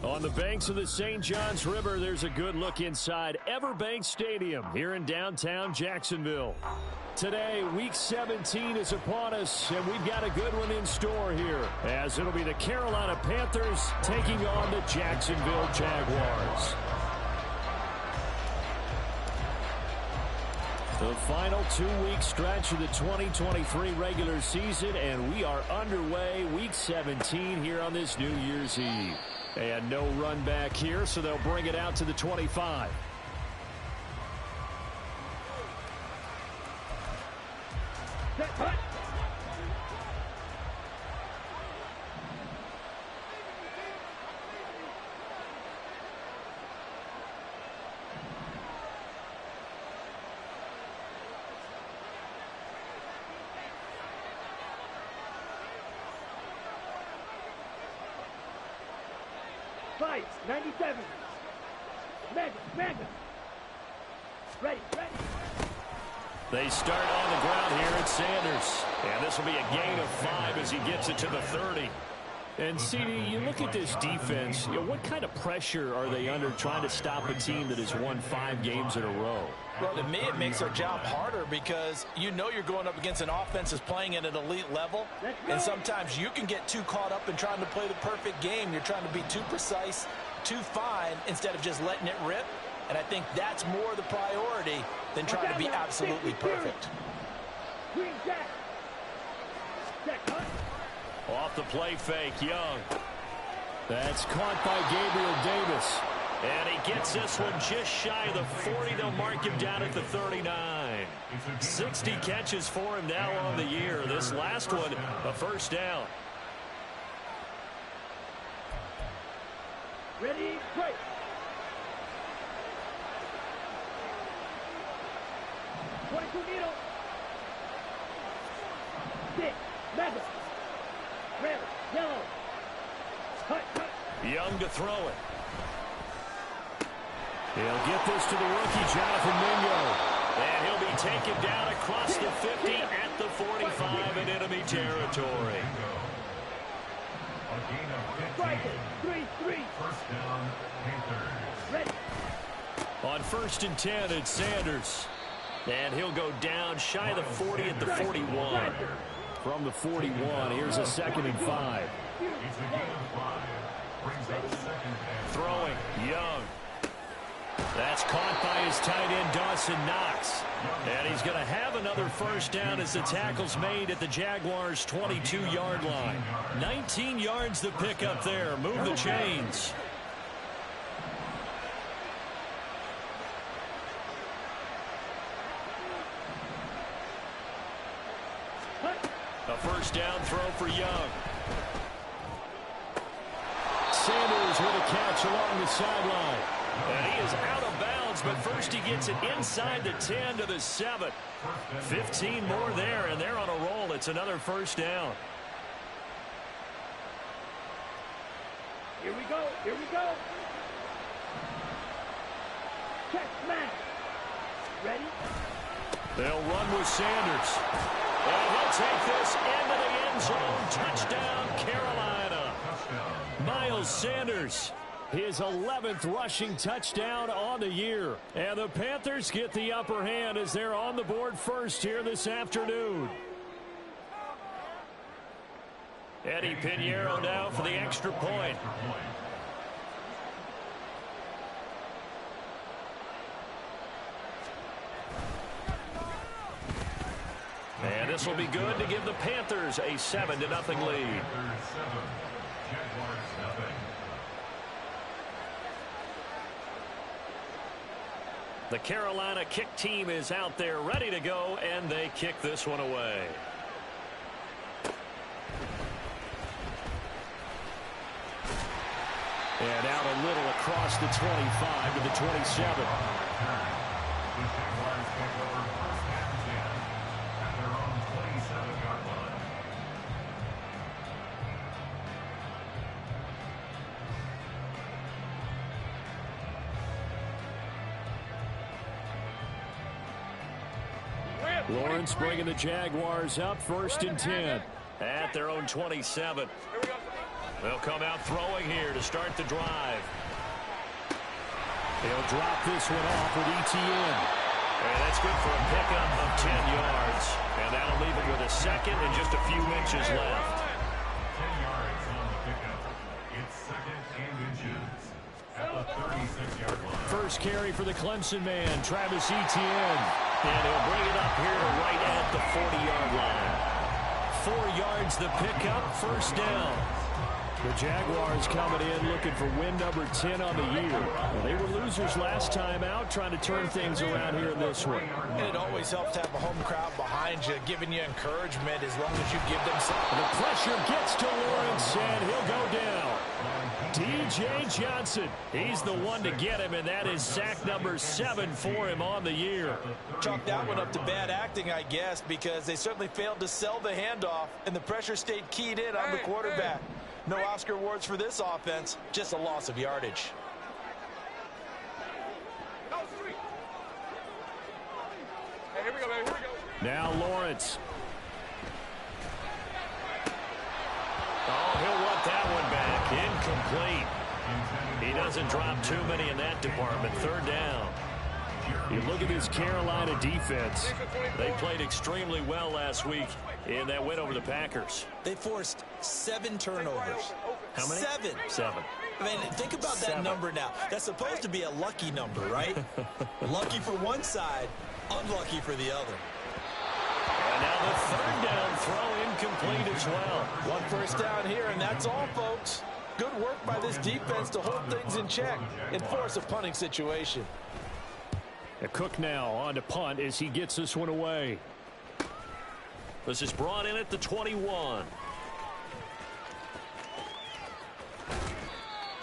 On the banks of the St. Johns River, there's a good look inside Everbank Stadium here in downtown Jacksonville. Today, Week 17 is upon us, and we've got a good one in store here, as it'll be the Carolina Panthers taking on the Jacksonville Jaguars. The final 2-week stretch of the 2023 regular season, and we are underway Week 17 here on this New Year's Eve. And no run back here, so they'll bring it out to the 25. Fight, 97. Mega. Ready. They start on the ground here at Sanders. And this will be a gain of 5 as he gets it to the 30. And, CD, you look at this defense, what kind of pressure are they under trying to stop a team that has won 5 games in a row? Well, to me, it makes their job harder because you know you're going up against an offense that's playing at an elite level. And sometimes you can get too caught up in trying to play the perfect game. You're trying to be too precise, too fine, instead of just letting it rip. And I think that's more the priority than trying to be absolutely perfect. Off the play fake, Young. That's caught by Gabriel Davis. And he gets this one just shy of the 40. They'll mark him down at the 39. 60 catches for him now on the year. This last one, a first down. Ready, break. Needle. 6, mega. Red, yellow. Cut. Young to throw it. He'll get this to the rookie, Jonathan Mingo. And he'll be taken down across the 50 at the 45 in enemy territory. Strike it. 3-3. First down, Panthers. Ready. On 1st and 10, it's Sanders. And he'll go down shy of the 40 at the 41. From the 41, here's a 2nd and 5. It's a gain of 5. Brings up second down. Throwing, Young. That's caught by his tight end, Dawson Knox. And he's going to have another first down as the tackle's made at the Jaguars' 22-yard line. 19 yards to pick up there. Move the chains. A first down throw for Young. Sanders with a catch along the sideline. And he is out of bounds, but first he gets it inside the 10 to the 7. 15 more there, and they're on a roll. It's another first down. Here we go. Check, man. Ready? They'll run with Sanders. And he'll take this into the end zone. Touchdown, Carolina. Miles Sanders, his 11th rushing touchdown on the year. And the Panthers get the upper hand as they're on the board first here this afternoon. Eddie Pinheiro now for the extra point. And this will be good to give the Panthers a 7-0 lead. The Carolina kick team is out there ready to go, and they kick this one away. And out a little across the 25 to the 27. Lawrence bringing the Jaguars up 1st and 10 at their own 27. They'll come out throwing here to start the drive. He'll drop this one off with ETN. And that's good for a pickup of 10 yards. And that'll leave him with a second and just a few inches left. 10 yards on the pickup. It's second and inches at the 36-yard line. First carry for the Clemson man, Travis Etienne. And he'll bring it up here to right at the 40-yard line. 4 yards the pickup, first down. The Jaguars coming in looking for win number 10 on the year. Well, they were losers last time out, trying to turn things around here in this one. And it always helps to have a home crowd behind you, giving you encouragement as long as you give them something. The pressure gets to Lawrence, and he'll go down. D.J. Johnson, he's the one to get him, and that is sack number 7 for him on the year. Chalk that one up to bad acting, I guess, because they certainly failed to sell the handoff, and the pressure stayed keyed in on the quarterback. No Oscar awards for this offense, just a loss of yardage. Hey, here we go, baby. Here we go. Now Lawrence. Oh, he'll want that one back. Incomplete. He doesn't drop too many in that department. Third down. You look at this Carolina defense. They played extremely well last week in that win over the Packers. They forced 7 turnovers. How many? 7. 7. I mean, think about that number now. That's supposed to be a lucky number, right? Lucky for one side, unlucky for the other. And now the third down throw incomplete as well. One first down here, and that's all, folks. Good work by this defense to hold things in check and force a punting situation. Cook now on to punt as he gets this one away. This is brought in at the 21.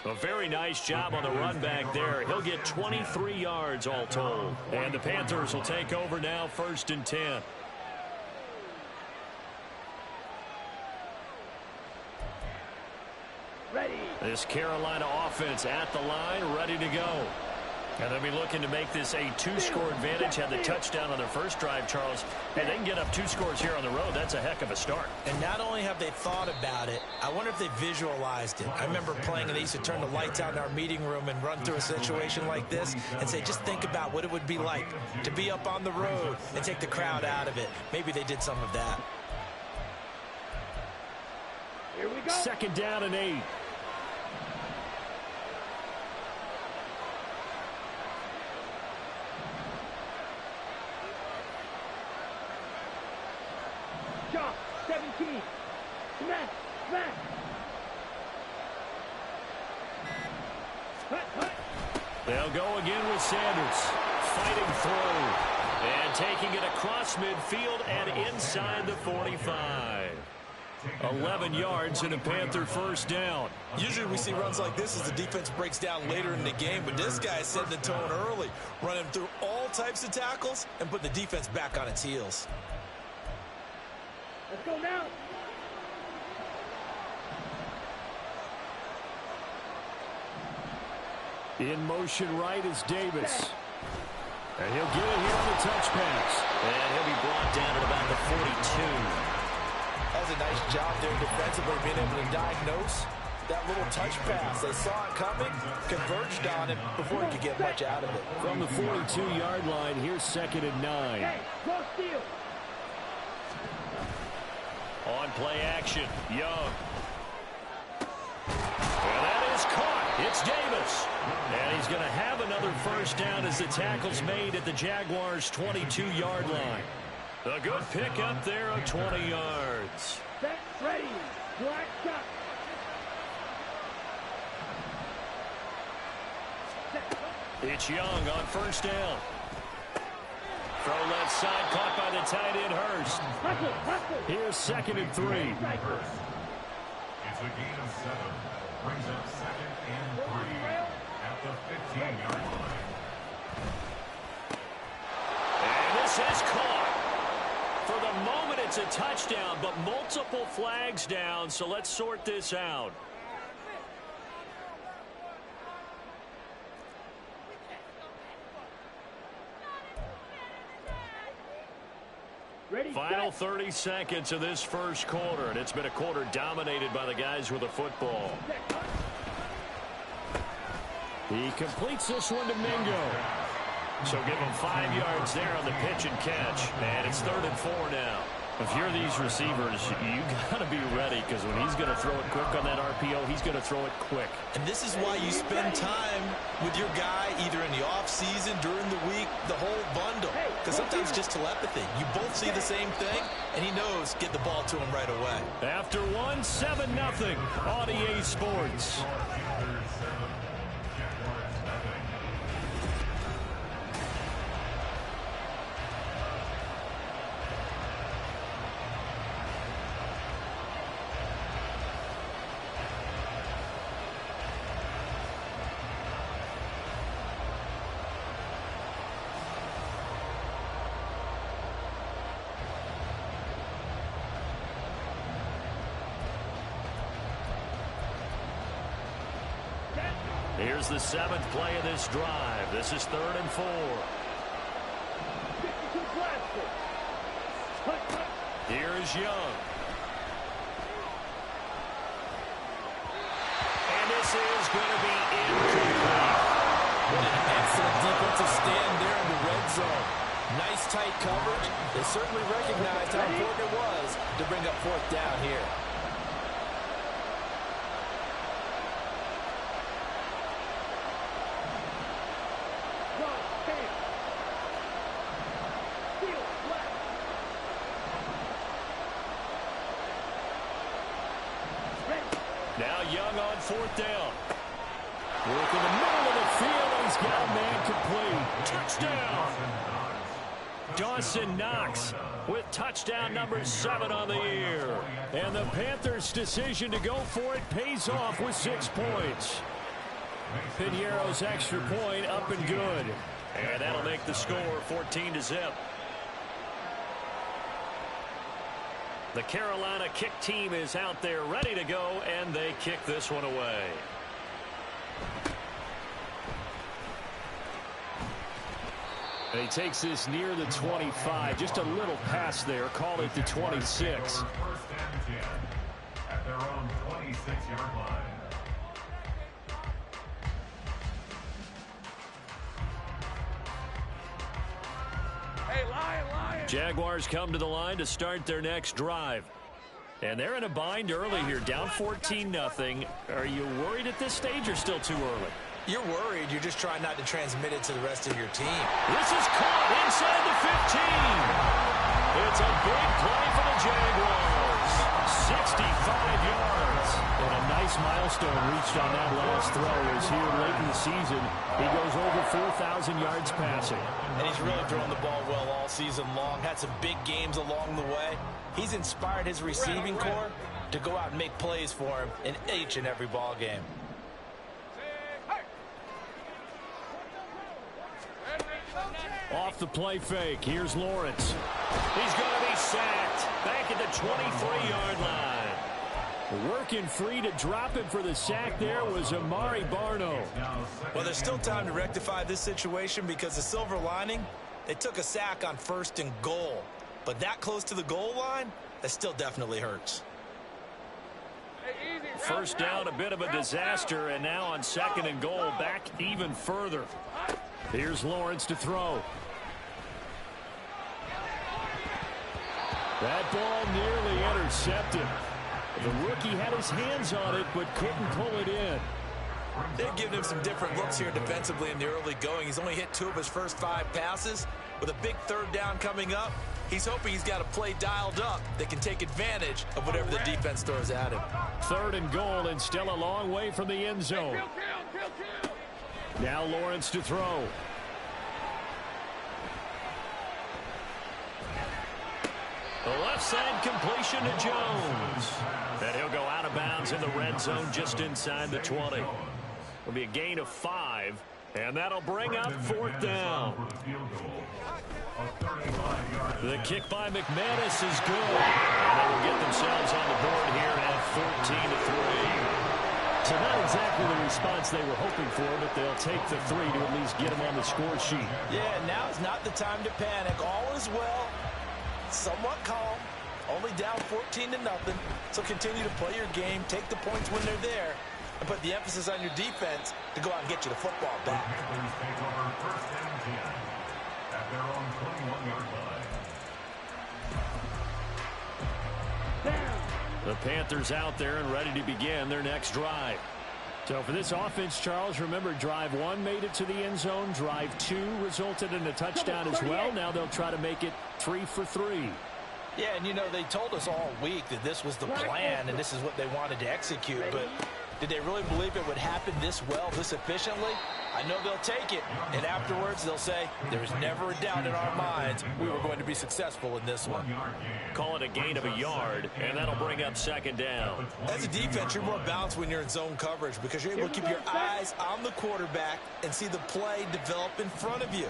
A very nice job on the run back there. He'll get 23 yards all told. And the Panthers will take over now, 1st and 10. Ready. This Carolina offense at the line, ready to go. And they'll be looking to make this a 2-score advantage. Had the touchdown on their first drive, Charles. Hey, they can get up 2 scores here on the road. That's a heck of a start. And not only have they thought about it, I wonder if they visualized it. I remember playing, and they used to turn the lights out in our meeting room and run through a situation like this and say, just think about what it would be like to be up on the road and take the crowd out of it. Maybe they did some of that. Here we go. 2nd down and 8. Shot. 17. Smash. Smash. Hut, hut. They'll go again with Sanders. Fighting through. And taking it across midfield and inside the 45. 11 yards and a Panther first down. Usually we see runs like this as the defense breaks down later in the game, but this guy is setting the tone early, running through all types of tackles and putting the defense back on its heels. Let's go now. In motion right is Davis. And he'll get it here on the touch pass. And he'll be brought down at about the 42. That was a nice job there defensively, being able to diagnose that little touch pass. They saw it coming, converged on it before he could get much out of it. From the 42-yard line, here's 2nd and 9. Hey, cross field. On play action, Young. And that is caught. It's Davis. And he's going to have another first down as the tackle's made at the Jaguars' 22-yard line. A good pick up there of 20 yards. Set, ready. Black shot. It's Young on first down. Throw left side, caught by the tight end, Hurst. Hustle, hustle. Here's 2nd and 3. Right. It's a gain of 7. Brings up 2nd and 3 at the 15-yard line. And this is caught. For the moment, it's a touchdown, but multiple flags down, so let's sort this out. Final 30 seconds of this first quarter, and it's been a quarter dominated by the guys with the football. He completes this one to Mingo. So give him 5 yards there on the pitch and catch, and it's 3rd and 4 now. If you're these receivers, you got to be ready, because when he's going to throw it quick on that RPO, he's going to throw it quick. And this is why you spend time with your guy either in the offseason, during the week, the whole bundle. Because sometimes just telepathy. You both see the same thing, and he knows get the ball to him right away. After 7-0 on EA Sports. Here's the 7th play of this drive. This is 3rd and 4. Here's Young. And this is going to be incomplete. What an excellent defensive stand there in the red zone. Nice tight coverage. They certainly recognized how important it was to bring up 4th down here. Now Young on 4th down. Work in the middle of the field, and he's got a man complete. Touchdown! Dawson Knox with touchdown number 7 on the year. And the Panthers' decision to go for it pays off with 6 points. Pinheiro's extra point up and good. And that'll make the score 14-0. The Carolina kick team is out there ready to go, and they kick this one away. And he takes this near the 25. Just a little pass there. Call it the 26. At their own 26-yard line. Jaguars come to the line to start their next drive. And they're in a bind early here, down 14-0. Are you worried at this stage or still too early? You're worried. You're just trying not to transmit it to the rest of your team. This is caught inside the 15. It's a big play for the Jaguars. 65 yards. And a nice milestone reached on that last throw as here late in the season, he goes over 4,000 yards passing. And he's really thrown the ball well all season long. Had some big games along the way. He's inspired his receiving corps to go out and make plays for him in each and every ball game. Off the play fake, here's Lawrence. He's going to be sacked back at the 23-yard line. Working free to drop him for the sack there was Amari Barno. Well, there's still time to rectify this situation because the silver lining, they took a sack on 1st and goal. But that close to the goal line, that still definitely hurts. First down, a bit of a disaster, and now on 2nd and goal, back even further. Here's Lawrence to throw. That ball nearly intercepted. The rookie had his hands on it, but couldn't pull it in. They've given him some different looks here defensively in the early going. He's only hit 2 of his first 5 passes. With a big 3rd down coming up, he's hoping he's got a play dialed up that can take advantage of whatever the defense throws at him. 3rd and goal, and still a long way from the end zone. Now Lawrence to throw. The left side completion to Jones. And he'll go out of bounds in the red zone just inside the 20. It'll be a gain of 5, and that'll bring up 4th down. The kick by McManus is good. And they will get themselves on the board here at 14-3. So not exactly the response they were hoping for, but they'll take the 3 to at least get them on the score sheet. Yeah, now is not the time to panic. All is well. somewhat calm, only down 14-0. So continue to play your game, take the points when they're there, and put the emphasis on your defense to go out and get you the football back. The Panthers take over first and 10 at their own 21-yard line. The Panthers out there and ready to begin their next drive. So for this offense, Charles, remember, drive 1 made it to the end zone. Drive 2 resulted in a touchdown as well. Now they'll try to make it 3 for 3. Yeah, and, you know, they told us all week that this was the plan and this is what they wanted to execute. But did they really believe it would happen this well, this efficiently? I know they'll take it, and afterwards they'll say, there was never a doubt in our minds we were going to be successful in this one. Call it a gain of a yard, and that'll bring up second down. As a defense, you're more balanced when you're in zone coverage because you're able to keep your eyes on the quarterback and see the play develop in front of you.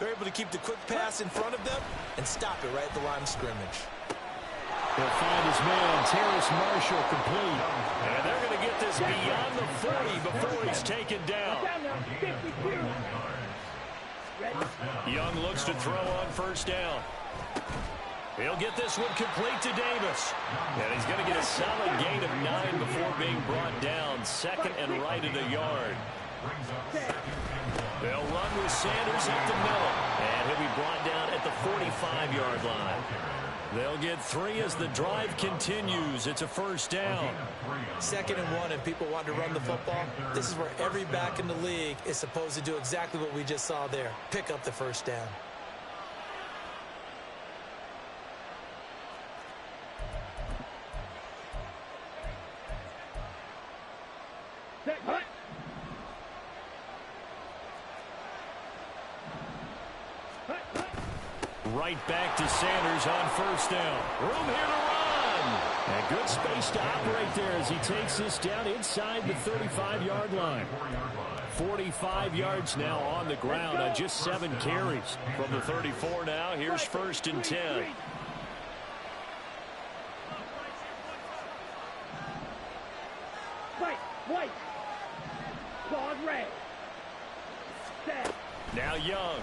They're able to keep the quick pass in front of them and stop it right at the line of scrimmage. He'll find his man, Terrace Marshall, complete. And they're going to get this beyond the 40 before he's taken down. Young looks to throw on first down. He'll get this one complete to Davis. And he's going to get a solid gain of 9 before being brought down. Second and right at a yard. They'll run with Sanders up the middle. And he'll be brought down at the 45-yard line. They'll get 3 as the drive continues. It's a first down. 2nd and 1, and people want to run the football. This is where every back in the league is supposed to do exactly what we just saw there. Pick up the first down. Right back to Sanders on first down. Room here to run. And good space to operate there as he takes this down inside the 35-yard line. 45 yards now on the ground on just 7 carries. From the 34 now, here's first and 10. White. Claude Ray. Now Young.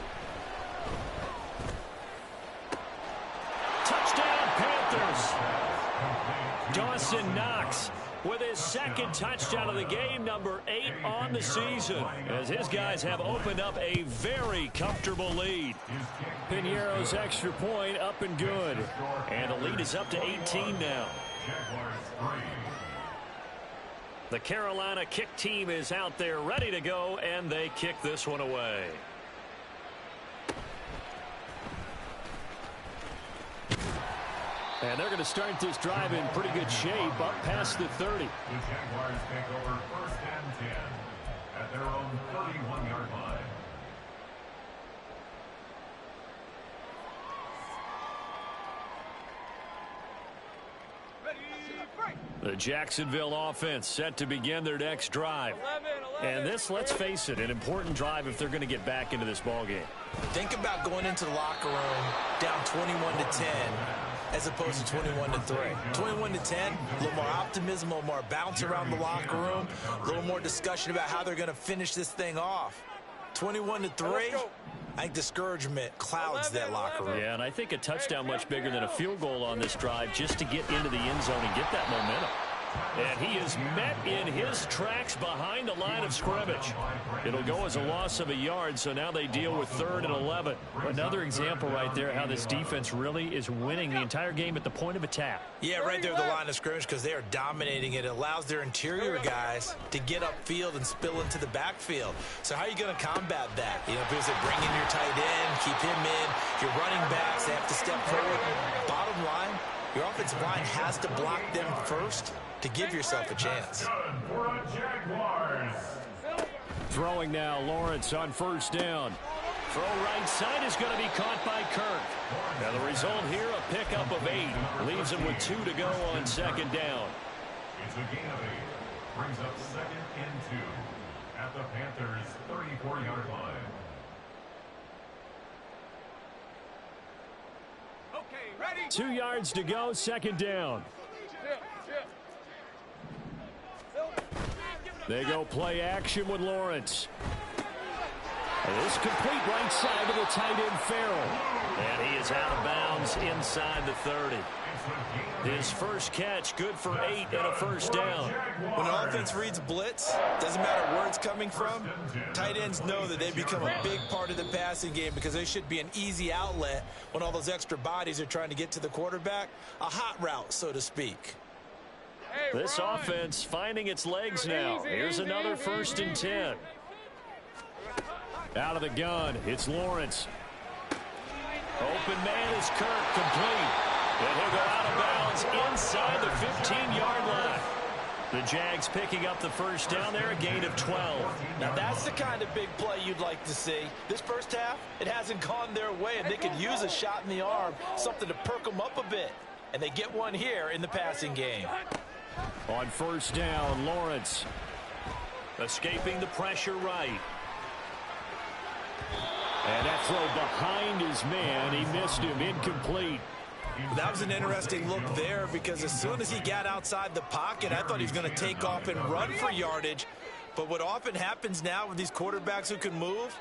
Touchdown, Panthers. Dawson Knox with his 2nd touchdown of the game, number 8 on the season, as his guys have opened up a very comfortable lead. Piñeiro's extra point up and good, and the lead is up to 18 now. The Carolina kick team is out there ready to go, and they kick this one away. And they're going to start this drive in pretty good shape, up past the 30. The Jaguars take over first and 10 at their own 31-yard line. The Jacksonville offense set to begin their next drive. And this, let's face it, an important drive if they're going to get back into this ballgame. Think about going into the locker room down 21-10 as opposed to 21-3. 21-10, a little more optimism, a little more bounce around the locker room, a little more discussion about how they're going to finish this thing off. 21-3, I think discouragement clouds that locker room. Yeah, and I think a touchdown much bigger than a field goal on this drive just to get into the end zone and get that momentum. And he is met in his tracks behind the line of scrimmage. It'll go as a loss of a yard, so now they deal with 3rd and 11. Another example right there how this defense really is winning the entire game at the point of attack. Yeah, right there at the line of scrimmage because they are dominating it. It allows their interior guys to get upfield and spill into the backfield. So how are you going to combat that? You know, because they bring in your tight end, keep him in. Your running backs, they have to step forward. Bottom line, your offensive line has to block them first to give yourself a chance. Throwing now, Lawrence on first down. Throw right side is going to be caught by Kirk. Now the result here, a pickup of 8. Leaves him with 2 to go on second down. It's a gain of 8. Brings up 2nd and 2 at the Panthers' 34-yard line. Okay, ready? 2 yards to go, second down. They go play action with Lawrence. This complete right side to the tight end Farrell. And he is out of bounds inside the 30. His first catch, good for 8 and a first down. When an offense reads blitz, doesn't matter where it's coming from, tight ends know that they become a big part of the passing game because they should be an easy outlet when all those extra bodies are trying to get to the quarterback. A hot route, so to speak. This offense finding its legs now. Here's another 1st and 10. Out of the gun, it's Lawrence. Open man is Kirk, complete. And he'll go out of bounds inside the 15-yard line. The Jags picking up the first down there, a gain of 12. Now that's the kind of big play you'd like to see. This first half, it hasn't gone their way, and they could use a shot in the arm, something to perk them up a bit. And they get one here in the passing game. On first down, Lawrence. Escaping the pressure right. And that throw behind his man. He missed him, incomplete. That was an interesting look there because as soon as he got outside the pocket, I thought he was going to take off and run for yardage. But what often happens now with these quarterbacks who can move,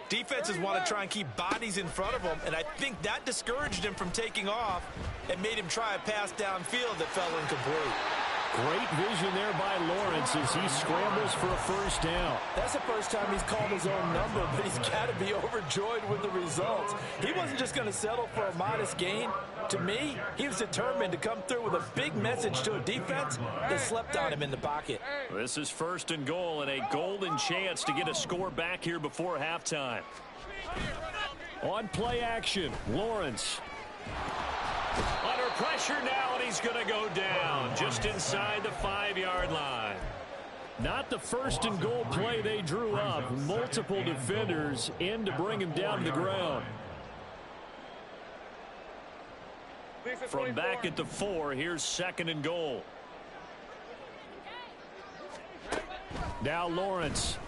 defenses want to try and keep bodies in front of them, and I think that discouraged him from taking off and made him try a pass downfield that fell incomplete. Great vision there by Lawrence as he scrambles for a first down. That's the first time he's called his own number, but he's got to be overjoyed with the results. He wasn't just going to settle for a modest gain. To me, he was determined to come through with a big message to a defense that slept on him in the pocket. This is 1st and goal and a golden chance to get a score back here before halftime. On play action, Lawrence. Under pressure now, and he's going to go down just inside the 5-yard line. Not the 1st and goal play they drew up. Multiple defenders in to bring him down to the ground. From back at the 4, here's 2nd and goal. Now Lawrence.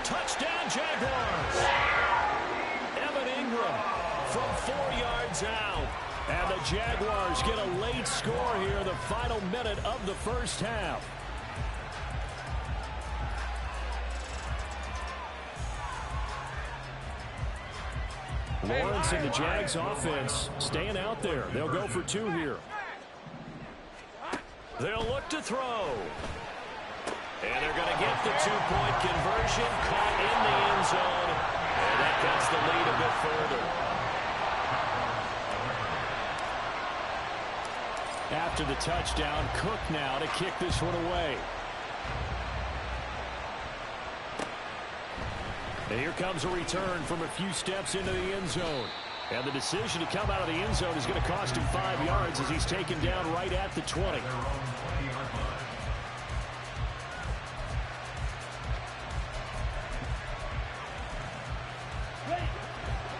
Touchdown, Jaguars. Evan Ingram from 4 yards out. And the Jaguars get a late score here, the final minute of the first half. Lawrence and the Jags offense staying out there. They'll go for 2 here. They'll look to throw. And they're going to get the 2-point conversion, caught in the end zone. And that cuts the lead a bit further. After the touchdown, Cook now to kick this one away. And here comes a return from a few steps into the end zone. And the decision to come out of the end zone is going to cost him 5 yards as he's taken down right at the 20.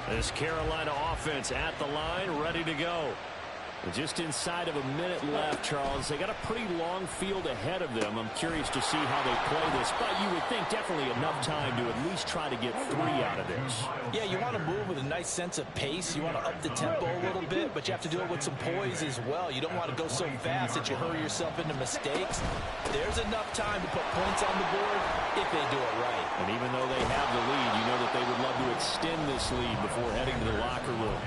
This Carolina offense at the line, ready to go. Just inside of a minute left, Charles. They got a pretty long field ahead of them. I'm curious to see how they play this, but you would think definitely enough time to at least try to get 3 out of this. Yeah, you want to move with a nice sense of pace. You want to up the tempo a little bit, but you have to do it with some poise as well. You don't want to go so fast that you hurry yourself into mistakes. There's enough time to put points on the board if they do it right. And even though they have the lead, you know that they would love to extend this lead before heading to the locker room.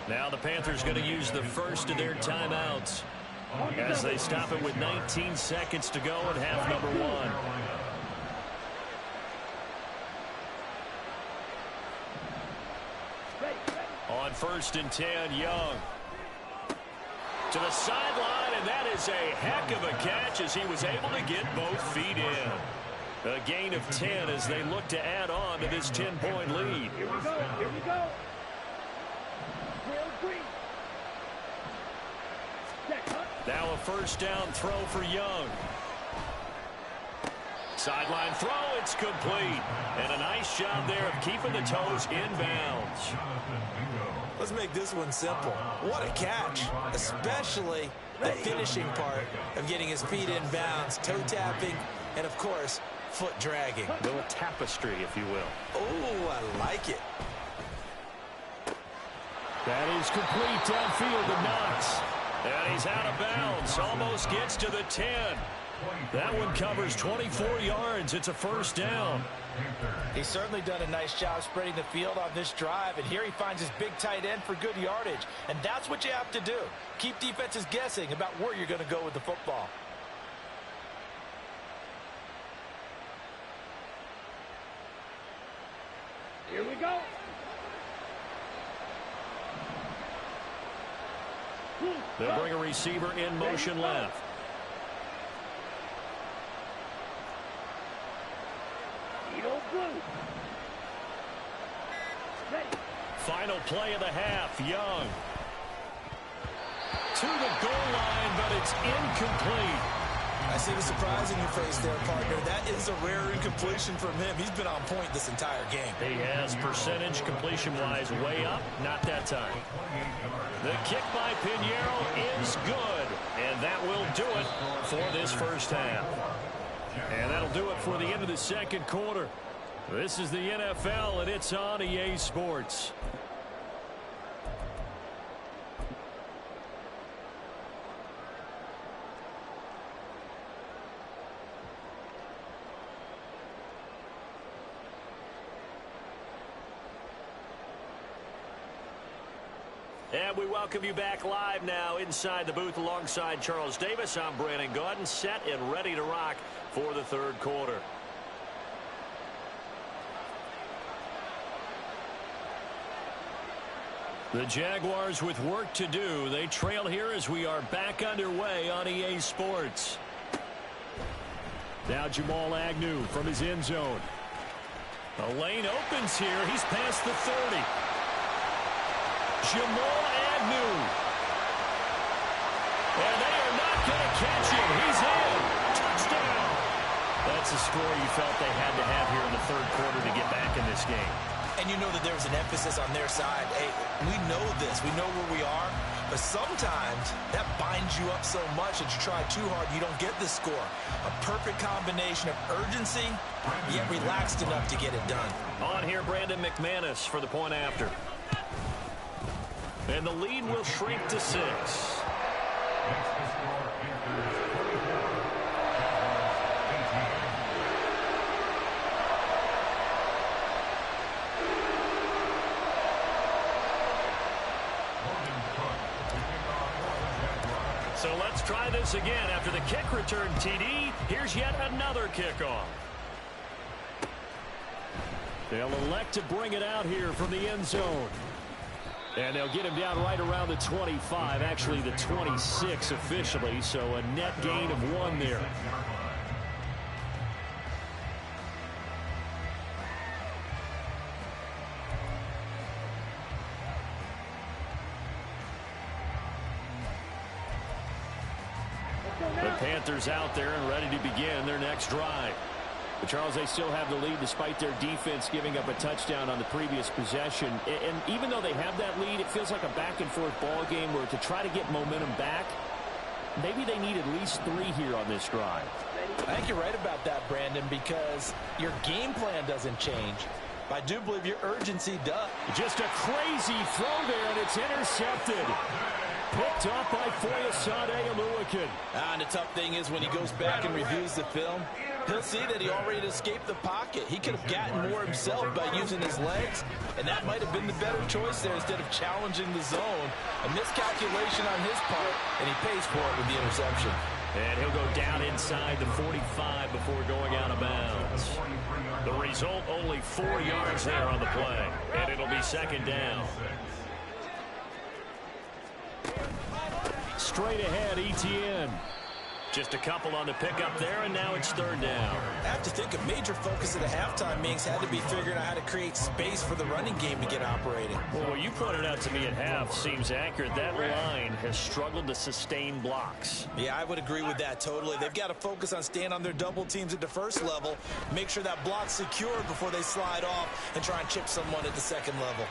Now the Panthers going to use the first of their timeouts as they stop it with 19 seconds to go in half number 1. On 1st and 10, Young. To the sideline, and that is a heck of a catch as he was able to get both feet in. A gain of 10 as they look to add on to this 10-point lead. Here we go. Here we go. Now a first down throw for Young. Sideline throw, it's complete. And a nice job there of keeping the toes in bounds. Let's make this one simple. What a catch, especially the finishing part of getting his feet in bounds, toe tapping, and of course, foot dragging. A little tapestry, if you will. Oh, I like it. That is complete downfield to Knox. And he's out of bounds. Almost gets to the 10. That one covers 24 yards. It's a first down. He's certainly done a nice job spreading the field on this drive, and here he finds his big tight end for good yardage. And that's what you have to do. Keep defenses guessing about where you're going to go with the football. Here we go. They'll bring a receiver in motion left. Final play of the half, Young. To the goal line, but it's incomplete. I see the surprise in your face there, partner. That is a rare incompletion from him. He's been on point this entire game. He has percentage completion-wise way up. Not that time. The kick by Pinheiro is good. And that will do it for this first half. And that'll do it for the end of the second quarter. This is the NFL, and it's on EA Sports. And we welcome you back live now inside the booth alongside Charles Davis. I'm Brandon Gaudin, set and ready to rock for the third quarter. The Jaguars with work to do. They trail here as we are back underway on EA Sports. Now Jamal Agnew from his end zone. The lane opens here. He's past the 30. Jamal Agnew. And they are not going to catch him. He's in. Touchdown. That's a score you felt they had to have here in the third quarter to get back in this game. And you know that there was an emphasis on their side. Hey, we know this. We know where we are. But sometimes that binds you up so much that you try too hard, you don't get the score. A perfect combination of urgency, yet relaxed enough to get it done. On here, Brandon McManus for the point after. And the lead will shrink to 6. So let's try this again. After the kick return, TD, here's yet another kickoff. They'll elect to bring it out here from the end zone. And they'll get him down right around the 25, actually the 26 officially, so a net gain of 1 there. The Panthers out there and ready to begin their next drive. But Charles, they still have the lead despite their defense giving up a touchdown on the previous possession. And even though they have that lead, it feels like a back-and-forth ball game where to try to get momentum back, maybe they need at least 3 here on this drive. I think you're right about that, Brandon, because your game plan doesn't change. I do believe your urgency does. Just a crazy throw there, and it's intercepted. Picked up by Foyesade Oluwakin. And the tough thing is when he goes back and reviews the film, he'll see that he already escaped the pocket. He could have gotten more himself by using his legs, and that might have been the better choice there instead of challenging the zone. A miscalculation on his part, and he pays for it with the interception. And he'll go down inside the 45 before going out of bounds. The result, only 4 yards there on the play, and it'll be second down. Straight ahead, ETN. Just a couple on the pickup there, and now it's third down. I have to think a major focus of the halftime meetings had to be figuring out how to create space for the running game to get operating. Well, what you pointed out to me at half seems accurate. That line has struggled to sustain blocks. Yeah, I would agree with that totally. They've got to focus on staying on their double teams at the first level, make sure that block's secured before they slide off and try and chip someone at the second level.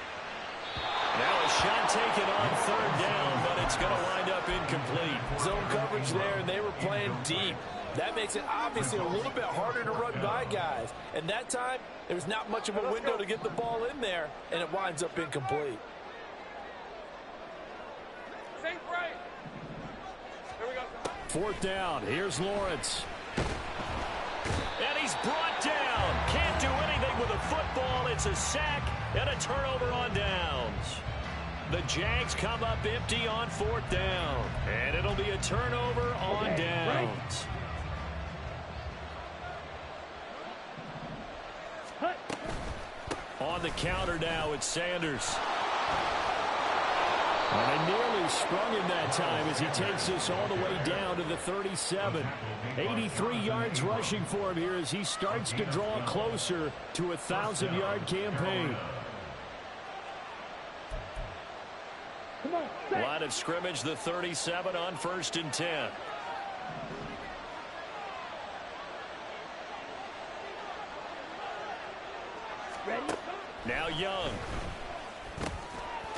Now a shot taken on third down, but it's going to wind up incomplete. Zone coverage there, and they were playing deep. That makes it obviously a little bit harder to run by guys. And that time, there was not much of a window to get the ball in there, and it winds up incomplete. Safe right. Here we go. Fourth down. Here's Lawrence. It's a sack and a turnover on downs. The Jags come up empty on 4th down. And it'll be a turnover on downs. On the counter now, it's Sanders. And they nearly sprung him that time as he takes this all the way down to the 37. 83 yards rushing for him here as he starts to draw closer to a 1,000-yard campaign. Line of scrimmage, the 37 on 1st and 10. Ready? Now Young.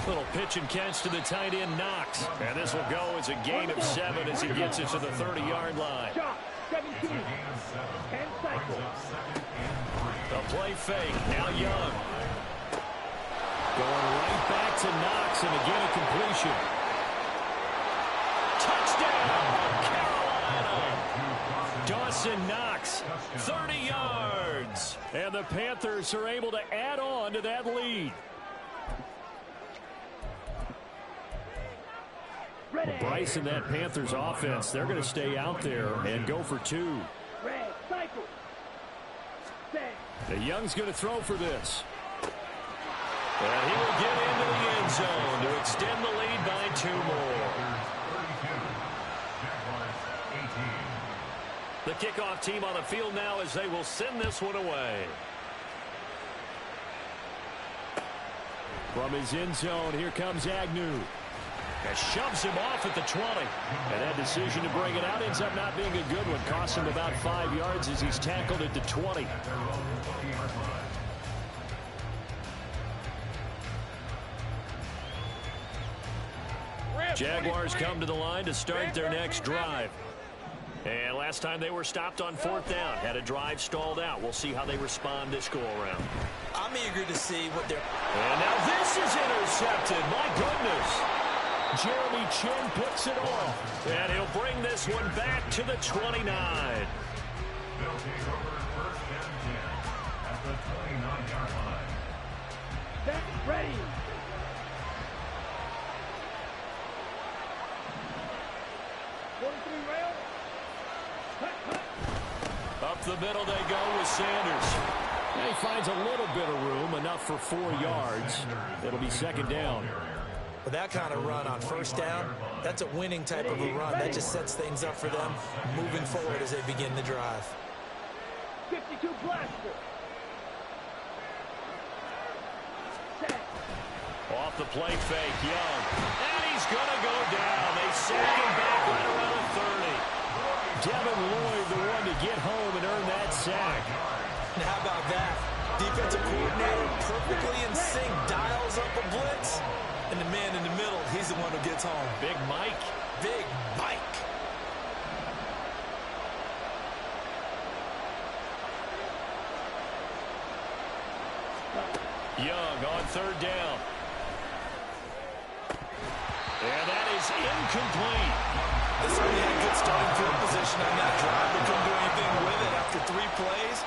Little pitch and catch to the tight end, Knox. And this will go as a gain of 7 as he gets it to the 30-yard line. 17. 10 cycles. The play fake. Now Young. Going right back to Knox, and again a completion. Touchdown, Carolina! Dawson Knox, 30 yards. And the Panthers are able to add on to that lead. Bryce and that Panthers offense, they're going to stay out there and go for 2. Red, cycle. The Young's going to throw for this. And he will get into the end zone to extend the lead by 2 more. The kickoff team on the field now as they will send this one away. From his end zone, here comes Agnew. And shoves him off at the 20. And that decision to bring it out ends up not being a good one. Costs him about 5 yards as he's tackled at the 20. Jaguars come to the line to start their next drive. And last time they were stopped on 4th down, had a drive stalled out. We'll see how they respond this go-around. I'm eager to see what they're... And now this is intercepted. My goodness. Jeremy Chin picks it off. And he'll bring this one back to the 29. They'll take over 1st and 10 at the 29-yard line. Set, ready. Up the middle they go with Sanders. And he finds a little bit of room, enough for 4 yards. It'll be 2nd down. With that kind of run on 1st down, that's a winning type of a run. That just sets things up for them moving forward as they begin the drive. 52 blaster. Set. Off the play fake, Young. And he's going to go down. They sack him back right around the 30. Devin Lloyd, the one to get home and earn that sack. And how about that? Defensive coordinator perfectly in sync, dials up a blitz. And the man in the middle, he's the one who gets home. Big Mike. Big Mike. Young on 3rd down. And that is incomplete. They certainly had good starting field position on that drive, but couldn't do anything with it after 3 plays.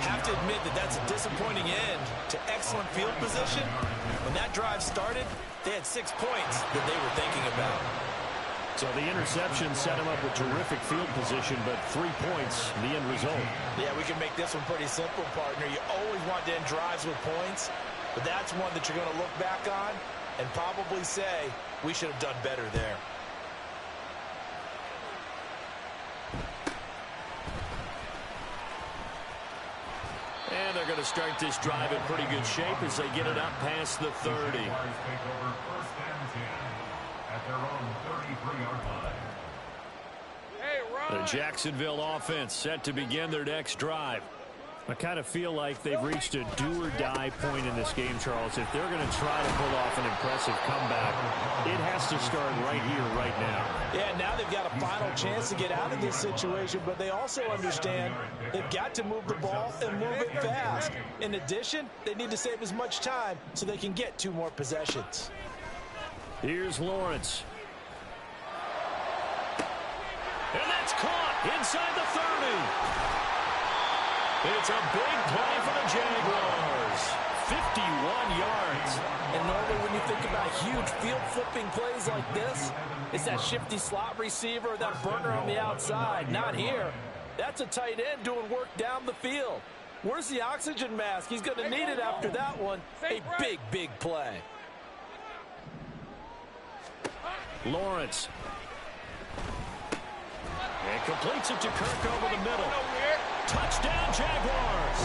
Have to admit that that's a disappointing end to excellent field position. When that drive started, they had 6 points that they were thinking about. So the interception set him up with terrific field position, but 3 points, the end result. Yeah, we can make this one pretty simple, partner. You always want to end drives with points, but that's one that you're going to look back on and probably say, we should have done better there. And they're going to start this drive in pretty good shape as they get it up past the 30. Jaguars take over 1st and 10 at their own 33-yard line. The Jacksonville offense set to begin their next drive. I kind of feel like they've reached a do-or-die point in this game, Charles. If they're going to try to pull off an impressive comeback, it has to start right here, right now. Yeah, now they've got a final chance to get out of this situation, but they also understand they've got to move the ball and move it fast. In addition, they need to save as much time so they can get 2 more possessions. Here's Lawrence. And that's caught inside the 30. It's a big play for the Jaguars. 51 yards. And normally when you think about huge field-flipping plays like this, it's that shifty slot receiver, that burner on the outside. Not here. That's a tight end doing work down the field. Where's the oxygen mask? He's going to need it after that one. A big, big play. Lawrence. And completes it to Kirk over the middle. Touchdown, Jaguars.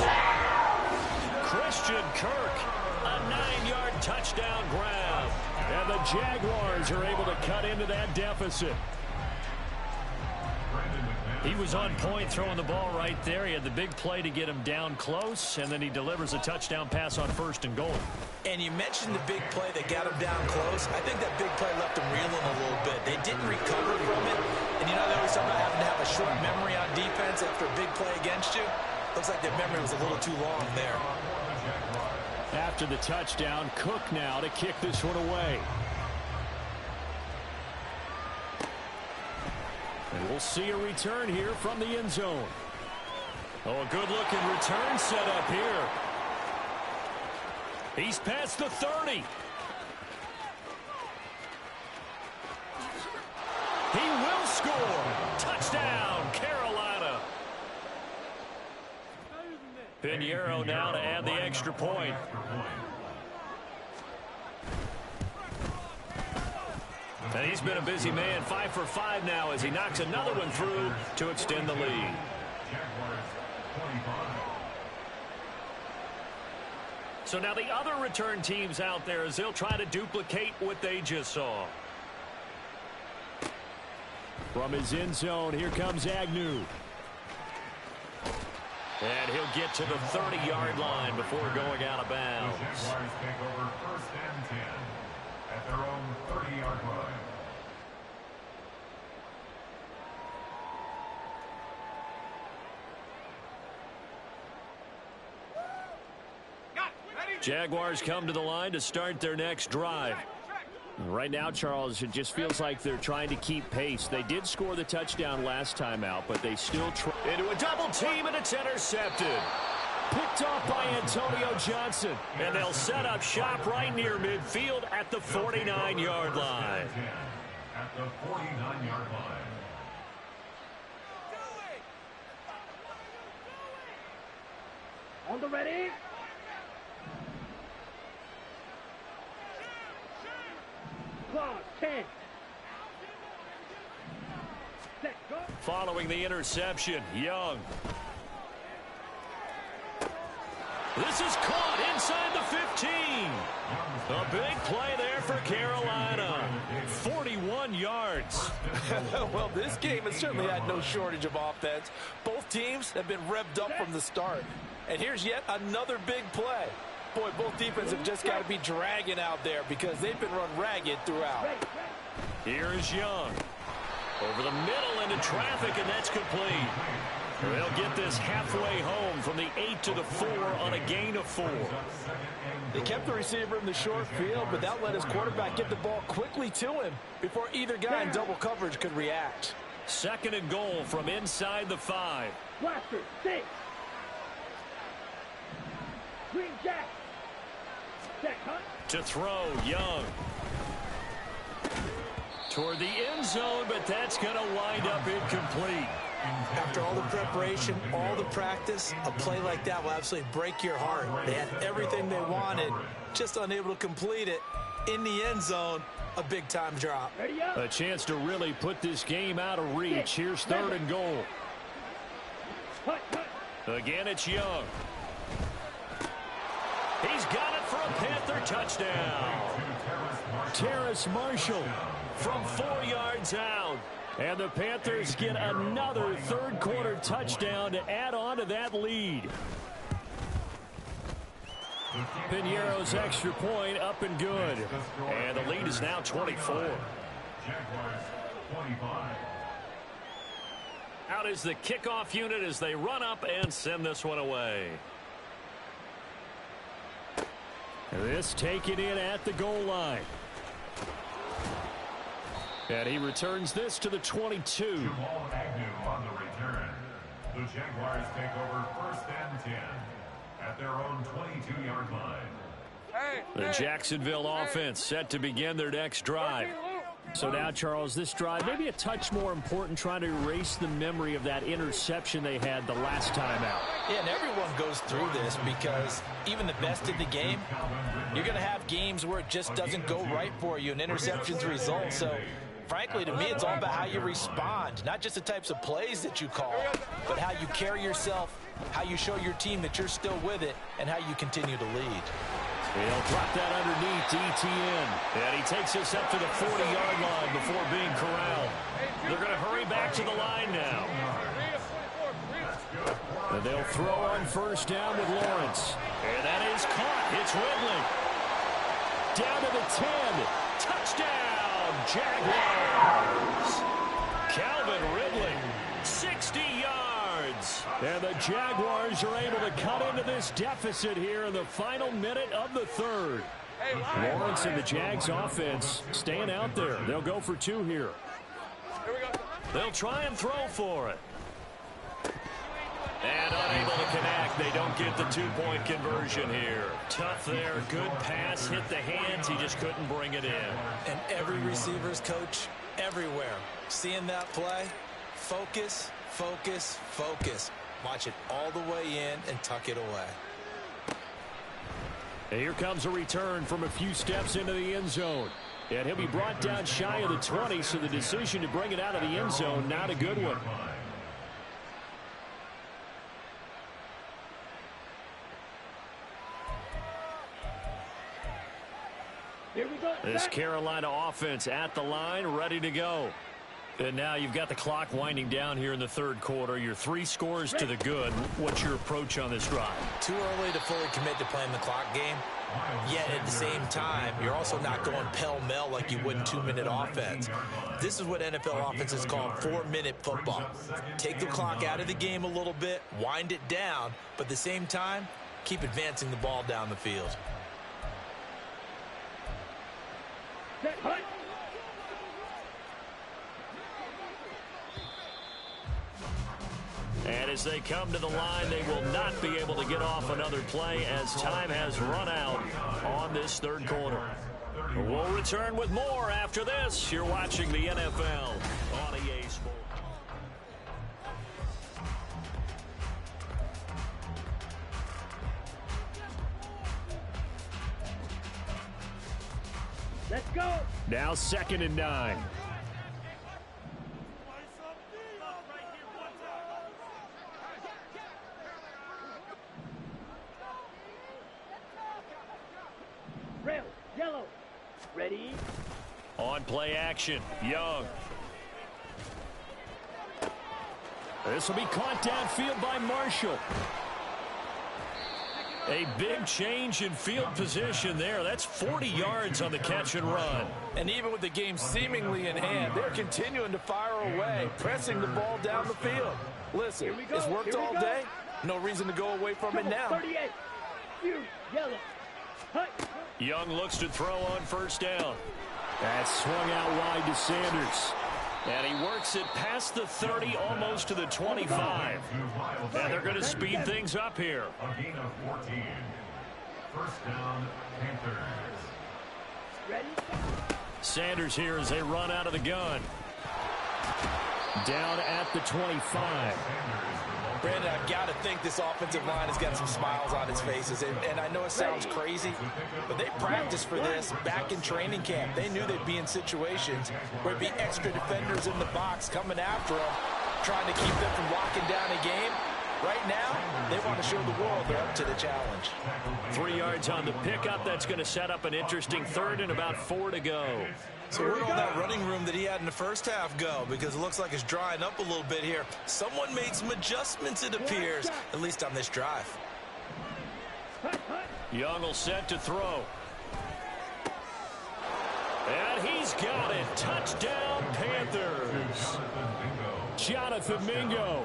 Christian Kirk, a 9-yard touchdown grab. And the Jaguars are able to cut into that deficit. He was on point throwing the ball right there. He had the big play to get him down close, and then he delivers a touchdown pass on 1st and goal. And you mentioned the big play that got him down close. I think that big play left him reeling a little bit. They didn't recover from it. And you know, there was something about having to have a short memory on defense after a big play against you. Looks like their memory was a little too long there. After the touchdown, Cook now to kick this one away. And we'll see a return here from the end zone. Oh, a good-looking return set up here. He's past the 30. He will score. Touchdown, Carolina. Pinheiro now to add the extra point. And he's been a busy man, 5 for 5 now as he knocks another one through to extend the lead. So now the other return teams out there as they'll try to duplicate what they just saw. From his end zone, here comes Agnew. And he'll get to the 30-yard line before going out of bounds. Jaguars take over 1st and 10 at their own 30-yard line. Jaguars come to the line to start their next drive. Right now, Charles, it just feels like they're trying to keep pace. They did score the touchdown last time out, but they still try. Into a double team, and it's intercepted. Picked off by Antonio Johnson. And they'll set up shop right near midfield at the 49-yard line. At the 49-yard line. On the ready. Clock 10. Set, go. Following the interception, Young. This is caught inside the 15. A big play there for Carolina. 41 yards. Well, this game has certainly had no shortage of offense. Both teams have been revved up from the start. And here's yet another big play. Boy, both defenses have just got to be dragging out there because they've been run ragged throughout. Here is Young. Over the middle into traffic, and that's complete. They'll get this halfway home from the 8 to the 4 on a gain of 4. They kept the receiver in the short field, but that let his quarterback get the ball quickly to him before either guy in double coverage could react. 2nd and goal from inside the 5. Blaster 6. Green Jack. Set, cut. To throw, Young. Toward the end zone, but that's going to wind up incomplete. After all the preparation, all the practice, a play like that will absolutely break your heart. They had everything they wanted, just unable to complete it. In the end zone, a big-time drop. Ready up. A chance to really put this game out of reach. Here's 3rd and goal. Cut, cut. Again, it's Young. He's got it for a Panther touchdown. Terrace Marshall from 4 yards out. And the Panthers get another 3rd quarter touchdown to add on to that lead. Pinheiro's extra point up and good. And the lead is now 24. Jaguars 25. Out is the kickoff unit as they run up and send this one away. This taken in at the goal line. And he returns this to the 22. Jamal Agnew on the return. The Jaguars take over 1st and 10 at their own 22. 42-yard line. The Jacksonville offense set to begin their next drive. So now, Charles, this drive maybe a touch more important, trying to erase the memory of that interception they had the last time out. Yeah, and everyone goes through this because even the best in the game, you're going to have games where it just doesn't go right for you and interceptions result. So, frankly, to me, it's all about how you respond, not just the types of plays that you call, but how you carry yourself, how you show your team that you're still with it, and how you continue to lead. He'll drop that underneath to ETN. And he takes us up to the 40-yard line before being corralled. They're going to hurry back to the line now. And they'll throw on first down with Lawrence. And that is caught. It's Ridley. Down to the 10. Touchdown, Jaguars. Calvin Ridley, 60 yards. And the Jaguars are able to cut into this deficit here in the final minute of the third. Lawrence and the Jags offense staying out there. They'll go for two here. They'll try and throw for it. And unable to connect. They don't get the two-point conversion here. Tough there. Good pass. Hit the hands. He just couldn't bring it in. And every receiver's coach everywhere, seeing that play, focus, focus, focus. Watch it all the way in and tuck it away. And here comes a return from a few steps into the end zone. And he'll be brought down shy of the 20, so the decision to bring it out of the end zone, not a good one. Here we go. This Carolina offense at the line, ready to go. And now you've got the clock winding down here in the third quarter. You're 3 scores to the good. What's your approach on this drive? Too early to fully commit to playing the clock game. Yet at the same time, you're also not going pell-mell like you would in 2-minute offense. This is what NFL offenses call 4-minute football. Take the clock out of the game a little bit, wind it down, but at the same time, keep advancing the ball down the field. Set, hut. And as they come to the line, they will not be able to get off another play as time has run out on this third quarter. We'll return with more after this. You're watching the NFL on EA Sports. Let's go. Now 2nd and 9. Red, yellow. Ready. On play action, Young. This will be caught downfield by Marshall. A big change in field position there. That's 40 yards on the catch and run. And even with the game seemingly in hand, they're continuing to fire away, pressing the ball down the field. Listen, it's worked all day. No reason to go away from it now. 38. You, yellow. Hut. Young looks to throw on first down. That swung out wide to Sanders. And he works it past the 30, almost to the 25. And they're going to speed things up here. A gain of 14. First down, Panthers. Ready. Sanders here as they run out of the gun. Down at the 25. Brandon, I've got to think this offensive line has got some smiles on its faces. And I know it sounds crazy, but they practiced for this back in training camp. They knew they'd be in situations where it'd be extra defenders in the box coming after them, trying to keep them from locking down a game. Right now, they want to show the world they're up to the challenge. 3 yards on the pickup. That's going to set up an interesting third and about 4 to go. So where'd all that running room that he had in the first half go? Because it looks like it's drying up a little bit here. Someone made some adjustments, it appears, at least on this drive. Young will set to throw. And he's got it. Touchdown, Panthers. Jonathan Mingo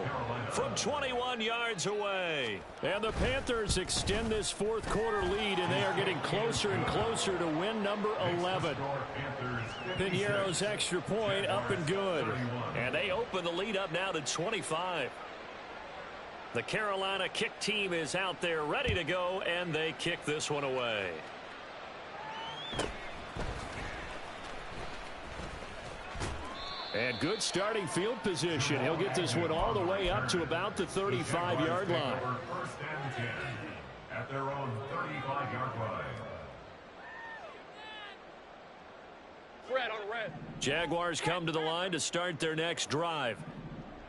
from 21 yards away. And the Panthers extend this fourth quarter lead, and they are getting closer and closer to win number 11. Piñeiro's extra point up and good. And they open the lead up now to 25. The Carolina kick team is out there ready to go, and they kick this one away. And good starting field position. He'll get this one all the way up to about the 35-yard line. First and 10 at their own 35-yard line. Red on red. Jaguars come to the line to start their next drive.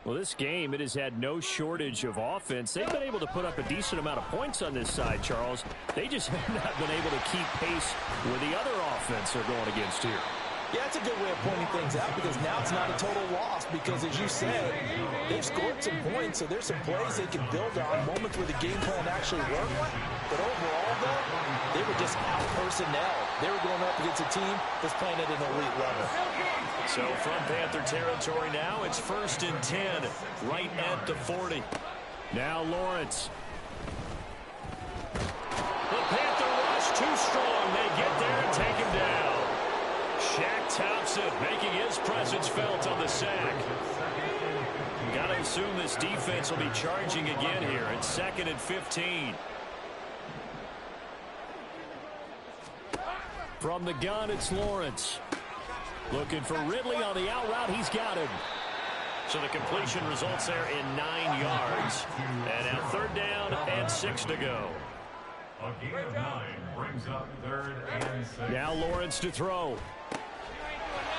Well, this game, it has had no shortage of offense. They've been able to put up a decent amount of points on this side, Charles. They just have not been able to keep pace with the other offense they're going against here. Yeah, that's a good way of pointing things out because now it's not a total loss because, as you said, they've scored some points, so there's some plays they can build on, moments where the game plan actually worked. But overall, though, they were just out personnel. They were going up against a team that's playing at an elite level. So from Panther territory now, it's 1st and 10, right at the 40. Now Lawrence. The Panther rush too strong. They get there and take him down. Shaq Thompson making his presence felt on the sack. Got to assume this defense will be charging again here. It's 2nd and 15. From the gun, it's Lawrence. Looking for Ridley on the out route. He's got him. So the completion results there in 9 yards. And now 3rd down and 6 to go. A gain of 9 brings up 3rd and 6. Now Lawrence to throw.